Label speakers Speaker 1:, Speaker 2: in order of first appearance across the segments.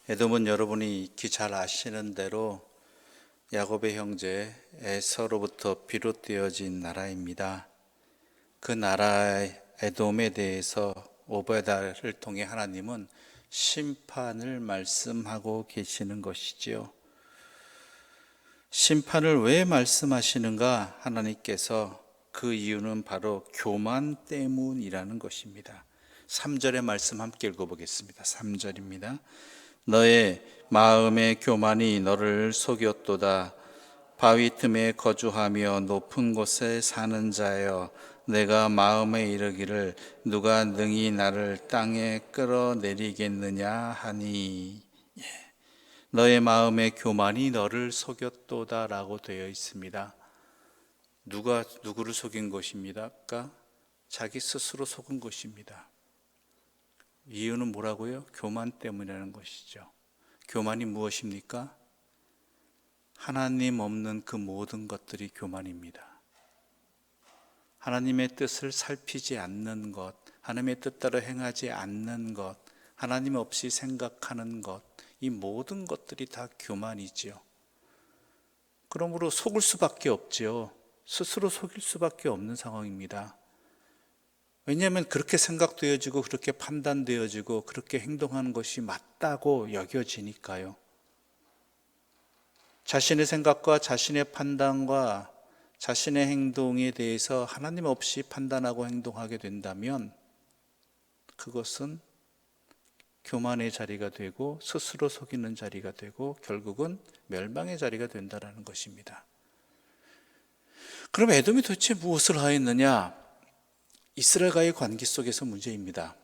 Speaker 1: 에돔은 여러분이 익히 잘 아시는 대로 야곱의 형제 에서로부터 비롯되어진 나라입니다. 그 나라의 에돔에 대해서 오베다를 통해 하나님은 심판을 말씀하고 계시는 것이지요. 심판을 왜 말씀하시는가? 하나님께서 그 이유는 바로 교만 때문이라는 것입니다. 3절의 말씀 함께 읽어보겠습니다. 3절입니다. 너의 마음의 교만이 너를 속였도다. 바위 틈에 거주하며 높은 곳에 사는 자여, 내가 마음에 이르기를 누가 능히 나를 땅에 끌어내리겠느냐 하니. 너의 마음의 교만이 너를 속였도다 라고 되어 있습니다. 누가 누구를 속인 것입니까? 자기 스스로 속은 것입니다. 이유는 뭐라고요? 교만 때문이라는 것이죠. 교만이 무엇입니까? 하나님 없는 그 모든 것들이 교만입니다. 하나님의 뜻을 살피지 않는 것, 하나님의 뜻대로 행하지 않는 것, 하나님 없이 생각하는 것, 이 모든 것들이 다 교만이지요. 그러므로 속을 수밖에 없지요. 스스로 속일 수밖에 없는 상황입니다. 왜냐하면 그렇게 생각되어지고 그렇게 판단되어지고 그렇게 행동하는 것이 맞다고 여겨지니까요. 자신의 생각과 자신의 판단과 자신의 행동에 대해서 하나님 없이 판단하고 행동하게 된다면 그것은 교만의 자리가 되고 스스로 속이는 자리가 되고 결국은 멸망의 자리가 된다는 것입니다. 그럼 에돔이 도대체 무엇을 하였느냐? 이스라엘과의 관계 속에서 문제입니다.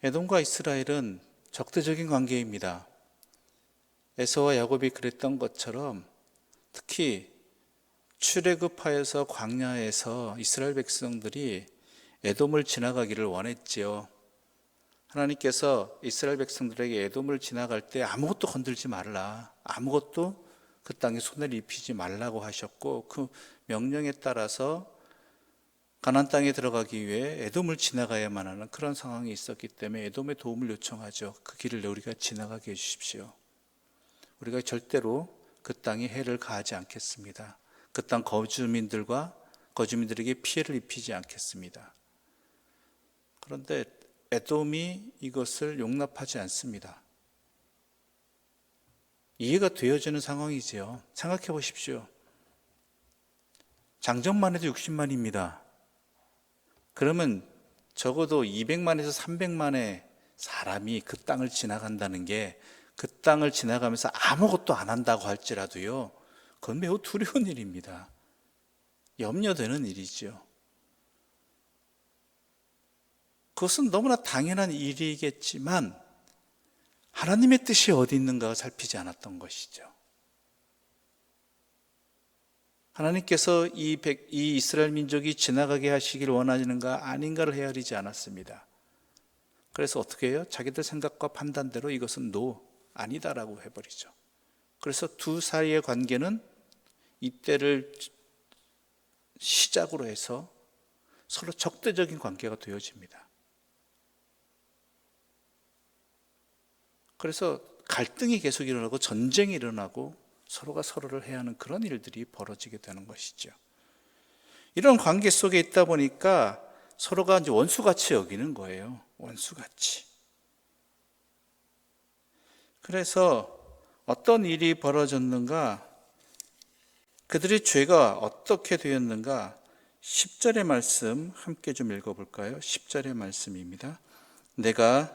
Speaker 1: 에돔과 이스라엘은 적대적인 관계입니다. 에서와 야곱이 그랬던 것처럼 특히 출애굽하여서 광야에서 이스라엘 백성들이 에돔을 지나가기를 원했지요. 하나님께서 이스라엘 백성들에게 에돔을 지나갈 때 아무것도 건들지 말라, 아무것도 그 땅에 손을 입히지 말라고 하셨고, 그 명령에 따라서 가나안 땅에 들어가기 위해 에돔을 지나가야만 하는 그런 상황이 있었기 때문에 에돔의 도움을 요청하죠. 그 길을 우리가 지나가게 해주십시오. 우리가 절대로 그 땅에 해를 가하지 않겠습니다. 그 땅 거주민들에게 피해를 입히지 않겠습니다. 그런데 에돔이 이것을 용납하지 않습니다. 이해가 되어지는 상황이지요. 생각해 보십시오. 장정만 해도 60만입니다. 그러면 적어도 200만에서 300만의 사람이 그 땅을 지나간다는 게, 그 땅을 지나가면서 아무것도 안 한다고 할지라도요, 그건 매우 두려운 일입니다. 염려되는 일이죠. 그것은 너무나 당연한 일이겠지만 하나님의 뜻이 어디 있는가를 살피지 않았던 것이죠. 하나님께서 이 이스라엘 민족이 지나가게 하시기를 원하시는가 아닌가를 헤아리지 않았습니다. 그래서 어떻게 해요? 자기들 생각과 판단대로 이것은 아니다라고 해버리죠. 그래서 두 사이의 관계는 이때를 시작으로 해서 서로 적대적인 관계가 되어집니다. 그래서 갈등이 계속 일어나고 전쟁이 일어나고 서로가 서로를 해야 하는 그런 일들이 벌어지게 되는 것이죠. 이런 관계 속에 있다 보니까 서로가 이제 원수같이 여기는 거예요. 원수같이. 그래서 어떤 일이 벌어졌는가? 그들의 죄가 어떻게 되었는가? 10절의 말씀 함께 좀 읽어볼까요? 10절의 말씀입니다. 내가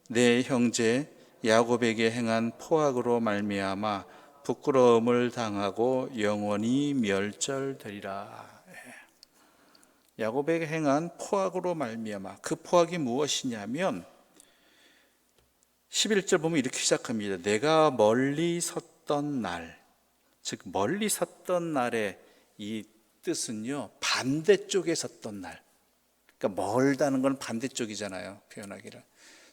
Speaker 1: 내 형제 야곱에게 행한 포악으로 말미암아 부끄러움을 당하고 영원히 멸절되리라. 야곱에게 행한 포악으로 말미암아, 그 포악이 무엇이냐면 11절 보면 이렇게 시작합니다. 내가 멀리 섰던 날, 즉 멀리 섰던 날의 이 뜻은요, 반대쪽에 섰던 날. 그러니까 멀다는 건 반대쪽이잖아요, 표현하기를.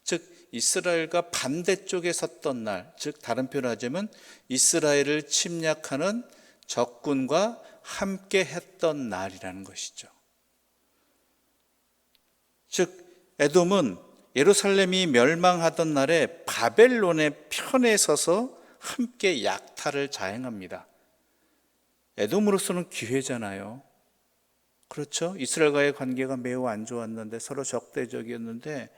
Speaker 1: 즉 이스라엘과 반대쪽에 섰던 날, 즉 다른 표현을 하자면 이스라엘을 침략하는 적군과 함께 했던 날이라는 것이죠. 즉 에돔은 예루살렘이 멸망하던 날에 바벨론의 편에 서서 함께 약탈을 자행합니다. 에돔으로서는 기회잖아요. 그렇죠? 이스라엘과의 관계가 매우 안 좋았는데, 서로 적대적이었는데,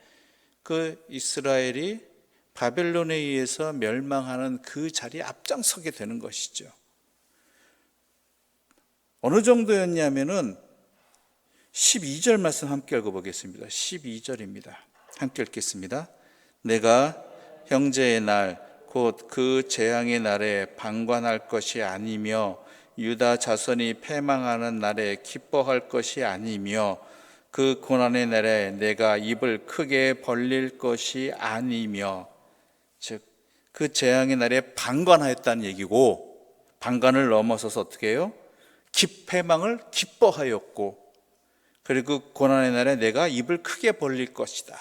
Speaker 1: 그 이스라엘이 바벨론에 의해서 멸망하는 그 자리에 앞장서게 되는 것이죠. 어느 정도였냐면은 12절 말씀 함께 읽어보겠습니다. 12절입니다. 함께 읽겠습니다. 내가 형제의 날 곧 그 재앙의 날에 방관할 것이 아니며 유다 자손이 패망하는 날에 기뻐할 것이 아니며 그 고난의 날에 내가 입을 크게 벌릴 것이 아니며, 즉 그 재앙의 날에 방관하였다는 얘기고, 방관을 넘어서서 어떻게 해요? 패망을 기뻐하였고, 그리고 고난의 날에 내가 입을 크게 벌릴 것이다.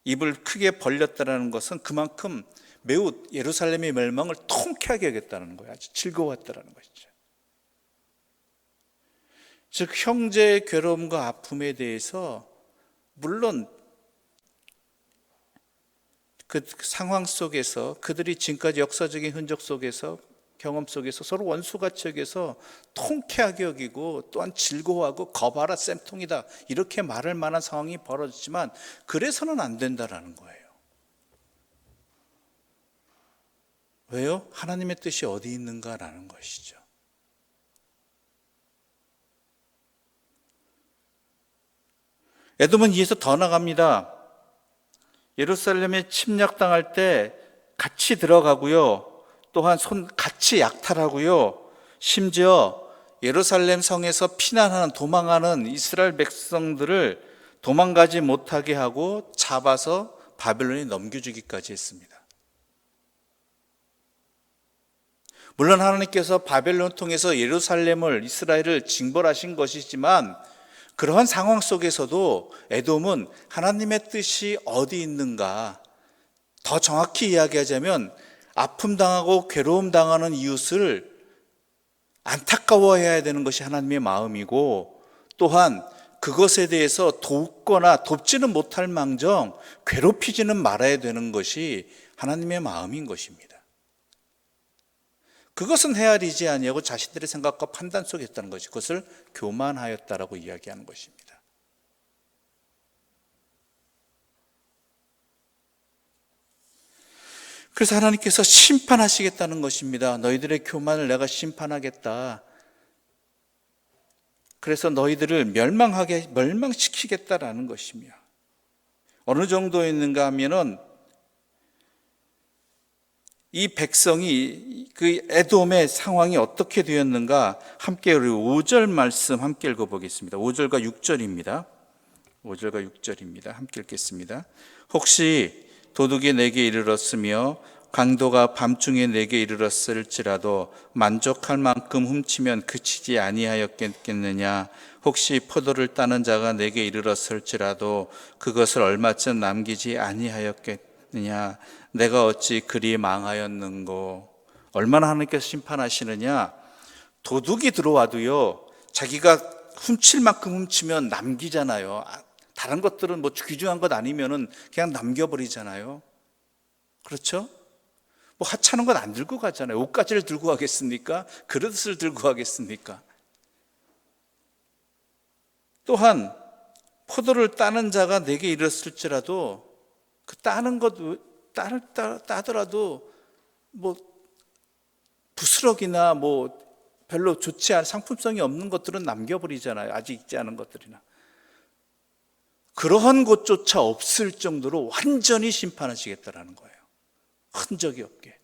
Speaker 1: 입을 크게 벌렸다는 것은 그만큼 매우 예루살렘의 멸망을 통쾌하게 여겼다는 거예요. 아주 즐거웠다는 것이죠. 즉 형제의 괴로움과 아픔에 대해서, 물론 그 상황 속에서, 그들이 지금까지 역사적인 흔적 속에서, 경험 속에서 서로 원수같이 여겨서 통쾌하게 여기고 또한 즐거워하고 거봐라 쌤통이다 이렇게 말할 만한 상황이 벌어졌지만, 그래서는 안 된다라는 거예요. 왜요? 하나님의 뜻이 어디 있는가라는 것이죠. 에돔은 이에서 더 나갑니다. 예루살렘에 침략당할 때 같이 들어가고요, 또한 같이 약탈하고요, 심지어 예루살렘 성에서 피난하는, 도망하는 이스라엘 백성들을 도망가지 못하게 하고 잡아서 바벨론에 넘겨주기까지 했습니다. 물론 하나님께서 바벨론을 통해서 예루살렘을, 이스라엘을 징벌하신 것이지만, 그러한 상황 속에서도 에돔은 하나님의 뜻이 어디 있는가, 더 정확히 이야기하자면 아픔 당하고 괴로움 당하는 이웃을 안타까워해야 되는 것이 하나님의 마음이고, 또한 그것에 대해서 돕거나 돕지는 못할 망정 괴롭히지는 말아야 되는 것이 하나님의 마음인 것입니다. 그것은 헤아리지 아니하고 자신들의 생각과 판단 속에 있다는 것이, 그것을 교만하였다라고 이야기하는 것입니다. 그래서 하나님께서 심판하시겠다는 것입니다. 너희들의 교만을 내가 심판하겠다. 그래서 너희들을 멸망시키겠다라는 것이며, 어느 정도였는가 하면은 이 백성이, 그 에돔의 상황이 어떻게 되었는가, 함께 우리 5절 말씀 함께 읽어보겠습니다. 5절과 6절입니다. 5절과 6절입니다. 함께 읽겠습니다. 혹시 도둑이 내게 이르렀으며 강도가 밤중에 내게 이르렀을지라도 만족할 만큼 훔치면 그치지 아니하였겠느냐. 혹시 포도를 따는 자가 내게 이르렀을지라도 그것을 얼마쯤 남기지 아니하였겠느냐. 내가 어찌 그리 망하였는고. 얼마나 하나님께서 심판하시느냐. 도둑이 들어와도요, 자기가 훔칠 만큼 훔치면 남기잖아요. 다른 것들은 뭐 귀중한 것 아니면은 그냥 남겨버리잖아요. 그렇죠? 뭐 하찮은 건 안 들고 가잖아요. 옷가지를 들고 가겠습니까? 그릇을 들고 가겠습니까? 또한 포도를 따는 자가 내게 이르렀을지라도, 그 따는 것 따더라도 뭐 부스럭이나 뭐 별로 좋지 않은 상품성이 없는 것들은 남겨버리잖아요. 아직 익지 않은 것들이나. 그러한 것조차 없을 정도로 완전히 심판하시겠다라는 거예요. 흔적이 없게.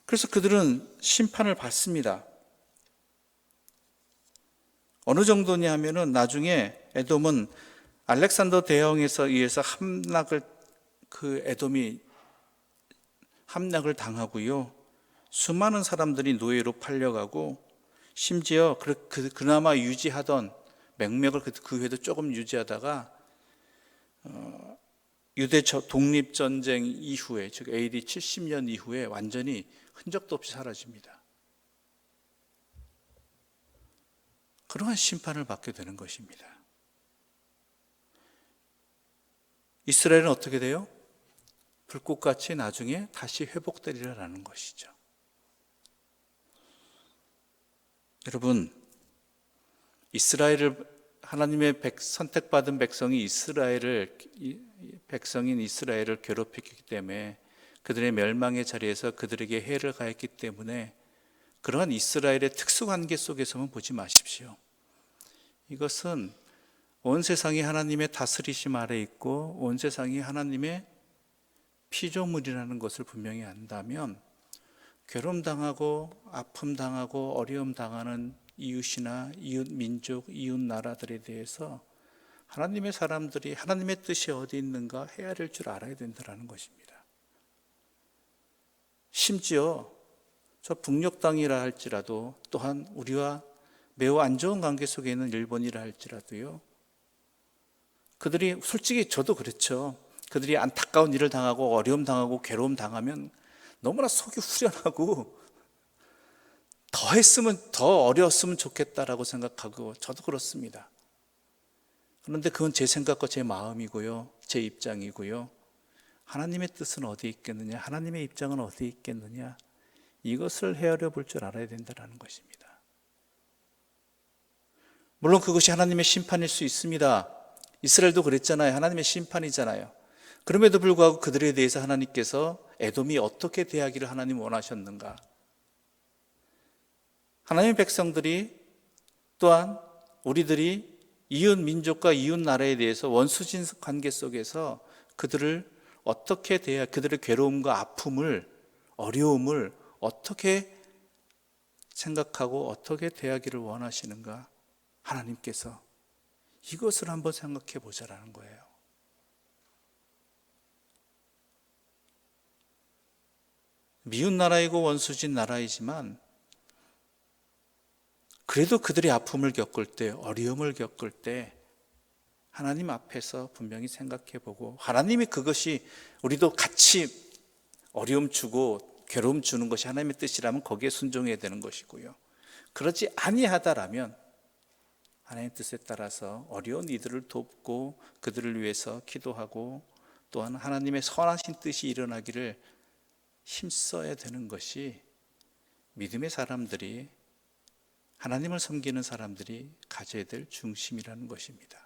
Speaker 1: 그래서 그들은 심판을 받습니다. 어느 정도냐 하면은 나중에 에돔은 알렉산더 대왕에서 의해서 에돔이 함락을 당하고요, 수많은 사람들이 노예로 팔려가고, 심지어 그나마 유지하던 맹맥을 그 후에도 조금 유지하다가 유대 독립전쟁 이후에, 즉 AD 70년 이후에 완전히 흔적도 없이 사라집니다. 그러한 심판을 받게 되는 것입니다. 이스라엘은 어떻게 돼요? 불꽃같이 나중에 다시 회복되리라는 것이죠. 여러분, 하나님의 선택받은 백성인 이스라엘을 괴롭혔기 때문에, 그들의 멸망의 자리에서 그들에게 해를 가했기 때문에, 그러한 이스라엘의 특수관계 속에서만 보지 마십시오. 이것은 온 세상이 하나님의 다스리심 아래 있고 온 세상이 하나님의 피조물이라는 것을 분명히 안다면, 괴로움당하고 아픔당하고 어려움당하는 이웃이나 이웃 민족, 이웃 나라들에 대해서 하나님의 사람들이 하나님의 뜻이 어디 있는가 헤아릴 줄 알아야 된다는 것입니다. 심지어 저 북녘 땅이라 할지라도, 또한 우리와 매우 안 좋은 관계 속에 있는 일본이라 할지라도요, 그들이, 솔직히 저도 그렇죠. 그들이 안타까운 일을 당하고 어려움 당하고 괴로움 당하면 너무나 속이 후련하고 더 어려웠으면 좋겠다라고 생각하고, 저도 그렇습니다. 그런데 그건 제 생각과 제 마음이고요, 제 입장이고요. 하나님의 뜻은 어디 있겠느냐, 하나님의 입장은 어디 있겠느냐, 이것을 헤아려 볼 줄 알아야 된다는 것입니다. 물론 그것이 하나님의 심판일 수 있습니다. 이스라엘도 그랬잖아요. 하나님의 심판이잖아요. 그럼에도 불구하고 그들에 대해서 하나님께서 에돔이 어떻게 대하기를 하나님 원하셨는가? 하나님의 백성들이, 또한 우리들이 이웃 민족과 이웃 나라에 대해서 원수진 관계 속에서 그들을 어떻게 그들의 괴로움과 아픔을, 어려움을 어떻게 생각하고 어떻게 대하기를 원하시는가? 하나님께서 이것을 한번 생각해 보자라는 거예요. 미운 나라이고 원수진 나라이지만, 그래도 그들이 아픔을 겪을 때, 어려움을 겪을 때 하나님 앞에서 분명히 생각해 보고, 하나님이 그것이 우리도 같이 어려움 주고 괴로움 주는 것이 하나님의 뜻이라면 거기에 순종해야 되는 것이고요. 그러지 아니하다라면 하나님의 뜻에 따라서 어려운 이들을 돕고 그들을 위해서 기도하고, 또한 하나님의 선하신 뜻이 일어나기를 힘써야 되는 것이 믿음의 사람들이, 하나님을 섬기는 사람들이 가져야 될 중심이라는 것입니다.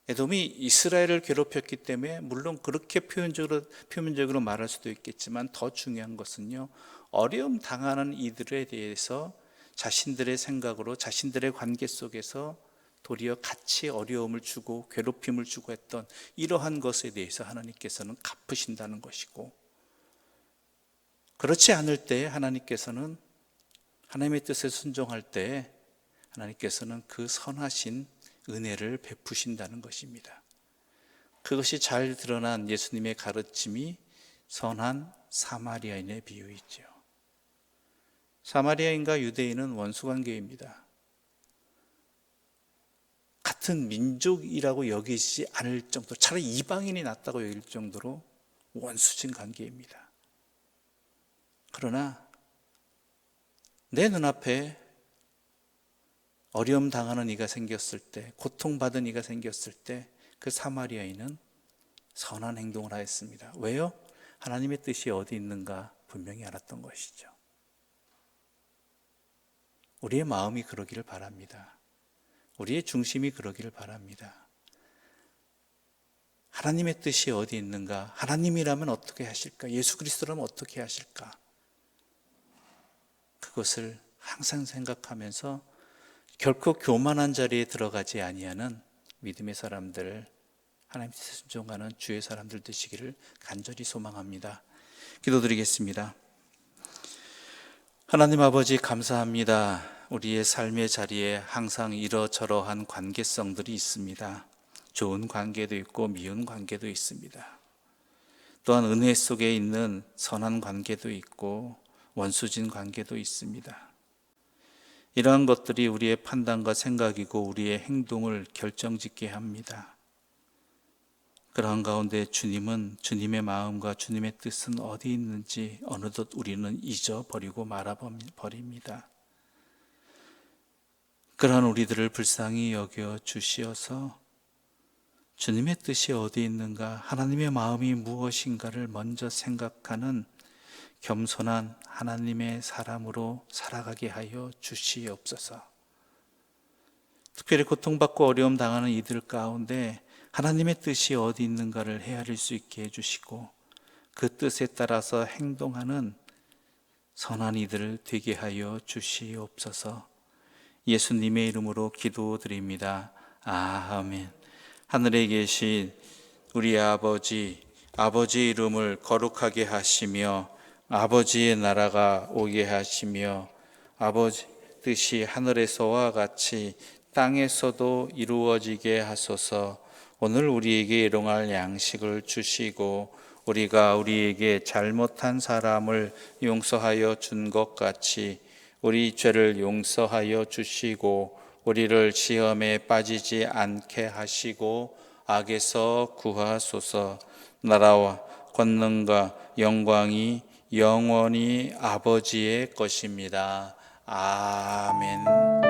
Speaker 1: 에돔이 이스라엘을 괴롭혔기 때문에, 물론 그렇게 표면적으로 말할 수도 있겠지만, 더 중요한 것은요, 어려움 당하는 이들에 대해서 자신들의 생각으로, 자신들의 관계 속에서 도리어 같이 어려움을 주고 괴롭힘을 주고 했던 이러한 것에 대해서 하나님께서는 갚으신다는 것이고, 그렇지 않을 때 하나님께서는, 하나님의 뜻에 순종할 때 하나님께서는 그 선하신 은혜를 베푸신다는 것입니다. 그것이 잘 드러난 예수님의 가르침이 선한 사마리아인의 비유이죠. 사마리아인과 유대인은 원수관계입니다. 같은 민족이라고 여기지 않을 정도, 차라리 이방인이 낫다고 여길 정도로 원수진 관계입니다. 그러나 내 눈앞에 어려움 당하는 이가 생겼을 때, 고통받은 이가 생겼을 때, 그 사마리아인은 선한 행동을 하였습니다. 왜요? 하나님의 뜻이 어디 있는가 분명히 알았던 것이죠. 우리의 마음이 그러기를 바랍니다. 우리의 중심이 그러기를 바랍니다. 하나님의 뜻이 어디 있는가? 하나님이라면 어떻게 하실까? 예수 그리스도라면 어떻게 하실까? 그것을 항상 생각하면서 결코 교만한 자리에 들어가지 아니하는 믿음의 사람들, 하나님 뜻에 순종하는 주의 사람들 되시기를 간절히 소망합니다. 기도드리겠습니다. 하나님 아버지, 감사합니다. 우리의 삶의 자리에 항상 이러저러한 관계성들이 있습니다. 좋은 관계도 있고 미운 관계도 있습니다. 또한 은혜 속에 있는 선한 관계도 있고 원수진 관계도 있습니다. 이러한 것들이 우리의 판단과 생각이고 우리의 행동을 결정짓게 합니다. 그러한 가운데 주님은, 주님의 마음과 주님의 뜻은 어디 있는지 어느덧 우리는 잊어버리고 말아버립니다. 그러한 우리들을 불쌍히 여겨 주시어서 주님의 뜻이 어디 있는가, 하나님의 마음이 무엇인가를 먼저 생각하는 겸손한 하나님의 사람으로 살아가게 하여 주시옵소서. 특별히 고통받고 어려움 당하는 이들 가운데 하나님의 뜻이 어디 있는가를 헤아릴 수 있게 해주시고 그 뜻에 따라서 행동하는 선한 이들 되게 하여 주시옵소서. 예수님의 이름으로 기도드립니다. 아멘. 하늘에 계신 우리 아버지의 이름을 거룩하게 하시며 아버지의 나라가 오게 하시며 아버지 뜻이 하늘에서와 같이 땅에서도 이루어지게 하소서. 오늘 우리에게 일용할 양식을 주시고 우리가 우리에게 잘못한 사람을 용서하여 준 것 같이 우리 죄를 용서하여 주시고 우리를 시험에 빠지지 않게 하시고 악에서 구하소서. 나라와 권능과 영광이 영원히 아버지의 것입니다. 아멘.